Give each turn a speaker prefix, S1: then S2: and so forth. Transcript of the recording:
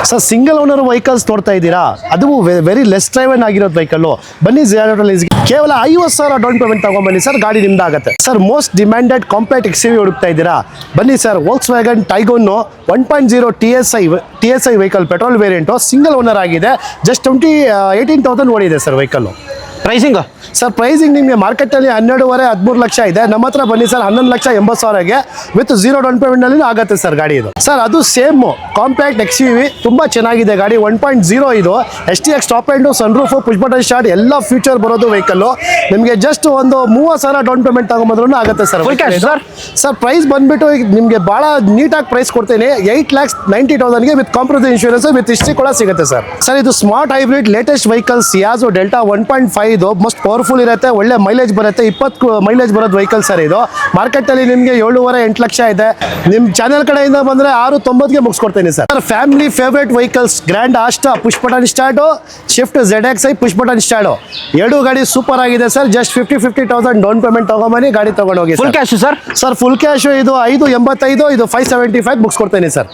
S1: Sir single owner vehicles ನೋಡ್ತಾ ಇದ್ದೀರಾ, ಅದು ವೆರಿ ಲೆಸ್ ಡ್ರೈವನ್ ಆಗಿರೋದು ವೆಹಿಕಲ್. ಬನ್ನಿ ಕೇವಲ 50,000 ಡೌನ್ ಪೇಮೆಂಟ್ ತಗೊಂಡ್ಬನ್ನಿ ಸರ್, ಗಾಡಿ ನಿಮ್ದಾಗುತ್ತೆ sir. Most demanded compact XUV ಹುಡುಕ್ತಾ ಇದ್ದೀರಾ, ಬನ್ನಿ sir. Volkswagen Taigun 1.0 TSI vehicle, petrol variant, single owner ಆಗಿದೆ. ಜಸ್ಟ್ 18,000 ಓಡಿದೆ sir vehicle.
S2: Pricing
S1: sir pricing ನಿಮಗೆ ಮಾರ್ಕೆಟಲ್ಲಿ 12.5-13 ಲಕ್ಷ ಇದೆ. ನಮ್ಮ ಹತ್ರ ಬನ್ನಿ ಸರ್, 11,80,000ಗೆ ವಿತ್ 0 ಡೌನ್ ಪೇಮೆಂಟ್ನಲ್ಲಿ ಆಗುತ್ತೆ ಸರ್ ಗಾಡಿ ಇದು. ಸರ್ ಅದು ಸೇಮ್ ಕಾಂಪ್ಯಾಕ್ಟ್ XUV, ತುಂಬ ಚೆನ್ನಾಗಿದೆ ಗಾಡಿ. 1.0 ಇದು STX top end, sun roof, push button start ಎಲ್ಲ ಫ್ಯೂಚರ್ ಬರೋದು ವೆಹಿಕಲ್ಲು. ನಿಮಗೆ ಜಸ್ಟ್ ಒಂದು 30,000 ಡೌನ್ ಪೇಮೆಂಟ್ ತಗೊಂಬಂದ್ರೂ ಆಗುತ್ತೆ ಸರ್. ಸರ್ ಪ್ರೈಸ್ ಬಂದುಬಿಟ್ಟು ನಿಮಗೆ ಭಾಳ ನೀಟಾಗಿ ಪ್ರೈಸ್ ಕೊಡ್ತೀನಿ. 8,90,000ಗೆ with compromise insurance with history ಕೂಡ ಸಿಗುತ್ತೆ ಸರ್. ಸರ್ ಇದು smart hybrid latest vehicle Ciaz delta 1.5 ಇದು ಮೋಸ್ಟ್ ಪವರ್ಫುಲ್ ಇರುತ್ತೆ, ಒಳ್ಳೆ ಮೈಲೇಜ್ ಬರುತ್ತೆ. 20 ಮೈಲೇಜ್ ಬರೋದು ವೆಹಿಕಲ್ ಸರ್ ಇದು. ಮಾರ್ಕೆಟಲ್ಲಿ ನಿಮಗೆ 7.5-8 ಲಕ್ಷ ಇದೆ. ನಿಮ್ಮ ಚಾನೆಲ್ ಕಡೆಯಿಂದ ಬಂದರೆ 690ಗೆ ಮುಗಿಸ್ಕೊಡ್ತೀನಿ sir. Family favourite vehicles, grand Asta push button start, Swift ZXi push button start, ಎರಡು ಗಾಡಿ ಸೂಪರ್ ಆಗಿದೆ ಸರ್. ಜಸ್ಟ್ 50,000 ಡೌನ್ ಪೇಮೆಂಟ್ ತಗೊಂಬನ್ನಿ, ಗಾಡಿ ತಗೊಂಡೋಗಿ.
S2: Full cash sir.
S1: Sir full cash ಇದು 585, ಇದು 575 ಮುಗಿಸ್ಕೊಡ್ತೀನಿ ಸರ್.